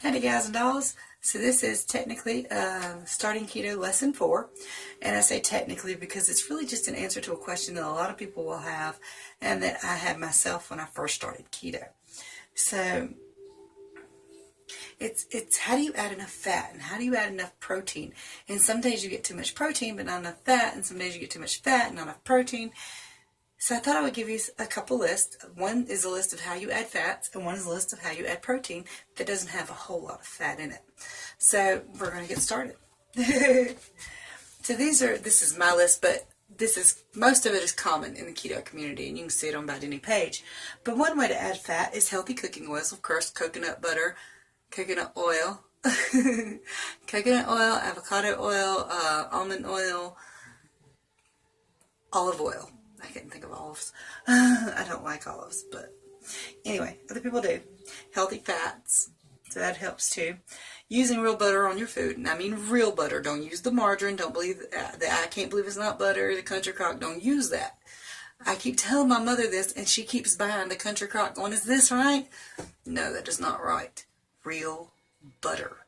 Howdy guys and dolls. So this is technically Starting Keto Lesson 4. And I say technically because it's really just an answer to a question that a lot of people will have and that I had myself when I first started keto. So it's how do you add enough fat and how do you add enough protein? And some days you get too much protein but not enough fat, and some days you get too much fat and not enough protein. So I thought I would give you a couple lists. One is a list of how you add fats, and one is a list of how you add protein that doesn't have a whole lot of fat in it. So we're going to get started. So this is my list, but most of it is common in the keto community, and you can see it on about any page. But one way to add fat is healthy cooking oils, of course, coconut butter, coconut oil, avocado oil, almond oil, olive oil. I couldn't think of olives. I don't like olives, but anyway, other people do. Healthy fats, so that helps too. Using real butter on your food, and I mean real butter. Don't use the margarine. Don't believe that. I can't believe it's not butter. The country crock. Don't use that. I keep telling my mother this, and she keeps buying the country crock going, is this right? No, that is not right. Real butter.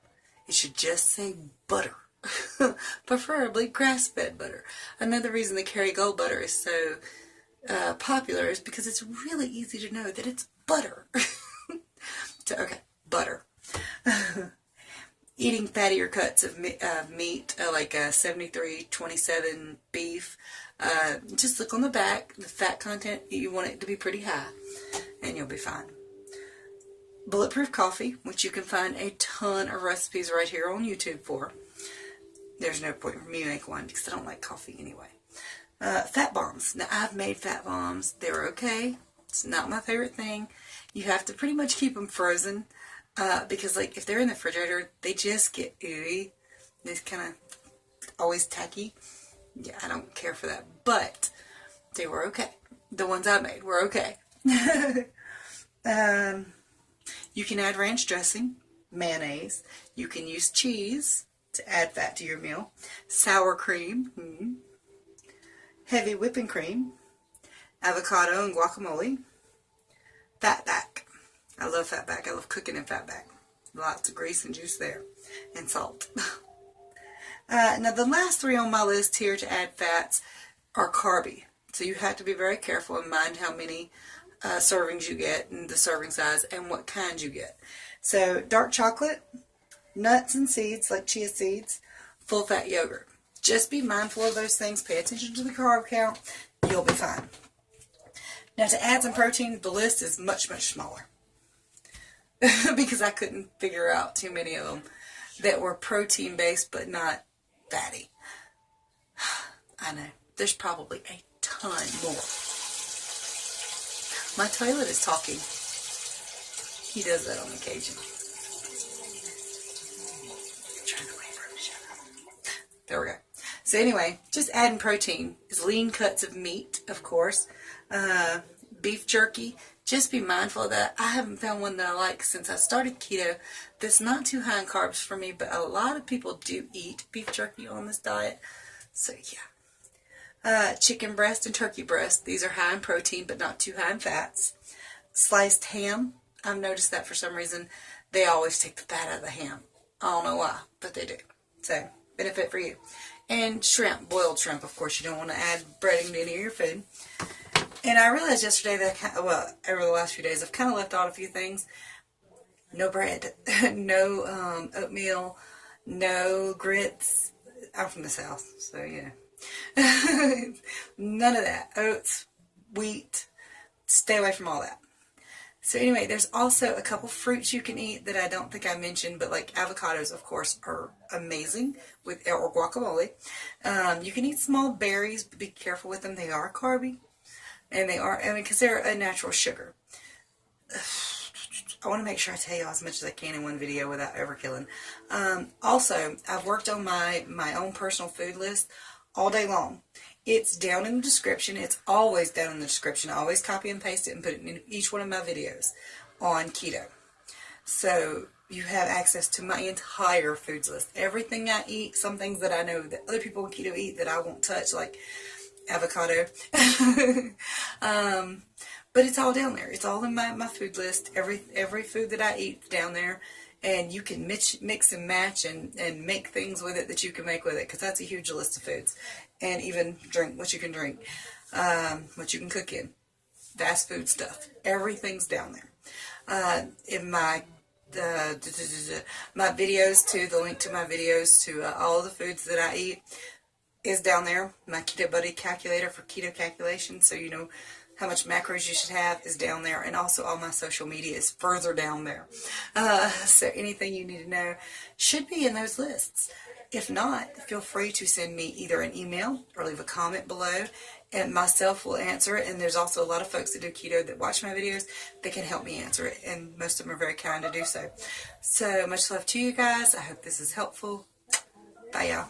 It should just say butter. Preferably grass-fed butter. Another reason the Kerrygold butter is so popular is because it's really easy to know that it's butter. So, okay, butter. Eating fattier cuts of meat, like 73-27 beef. Just look on the back, the fat content, you want it to be pretty high, and you'll be fine. Bulletproof Coffee, which you can find a ton of recipes right here on YouTube for. There's no point for me to make one because I don't like coffee anyway. Fat bombs. Now, I've made fat bombs. They're okay. It's not my favorite thing. You have to pretty much keep them frozen because, like, if they're in the refrigerator, they just get ooey. They're kind of always tacky. Yeah, I don't care for that. But they were okay. The ones I made were okay. You can add ranch dressing, mayonnaise. You can use cheese to add fat to your meal. Sour cream, heavy whipping cream, avocado and guacamole, fatback. I love fatback. I love cooking in fatback. Lots of grease and juice there, and salt. Now the last three on my list here to add fats are carby. So you have to be very careful and mind how many servings you get and the serving size and what kind you get. So dark chocolate, nuts and seeds like chia seeds, full fat yogurt. Just be mindful of those things. Pay attention to the carb count. You'll be fine. Now to add some protein, the list is much, much smaller. Because I couldn't figure out too many of them that were protein based but not fatty. I know. There's probably a ton more. My toilet is talking. He does that on occasion. There we go. So anyway, just adding protein is lean cuts of meat, of course. Beef jerky. Just be mindful of that. I haven't found one that I like since I started keto that's not too high in carbs for me, but a lot of people do eat beef jerky on this diet. So yeah. Chicken breast and turkey breast. These are high in protein but not too high in fats. Sliced ham. I've noticed that for some reason they always take the fat out of the ham. I don't know why, but they do. So benefit for you. And shrimp, boiled shrimp, of course. You don't want to add breading to any of your food. And I realized yesterday that, over the last few days, I've kind of left out a few things. No bread, no oatmeal, no grits. I'm from the South, so yeah. None of that. Oats, wheat, stay away from all that. So anyway, there's also a couple fruits you can eat that I don't think I mentioned, but like avocados, of course, are amazing with, or guacamole. You can eat small berries, but be careful with them. They are carby, and they are, because they're a natural sugar. I want to make sure I tell you as much as I can in one video without ever killing. Also, I've worked on my own personal food list all day long. It's down in the description. It's always down in the description. I always copy and paste it and put it in each one of my videos on keto. So you have access to my entire foods list. Everything I eat, some things that I know that other people in keto eat that I won't touch, like avocado. But it's all down there. It's all in my food list. Every food that I eat is down there. and you can mix and match and make things with it that you can make with it, because that's a huge list of foods. And even drink, what you can drink, what you can cook in, fast food stuff, everything's down there. In my my videos too, the link to my videos to all the foods that I eat is down there. My Keto Buddy calculator for keto calculation, so you know how much macros you should have, is down there. And also all my social media is further down there. So anything you need to know should be in those lists. If not, feel free to send me either an email or leave a comment below, and myself will answer it. And there's also a lot of folks that do keto that watch my videos that can help me answer it, and most of them are very kind to do so. So much love to you guys. I hope this is helpful. Bye, y'all.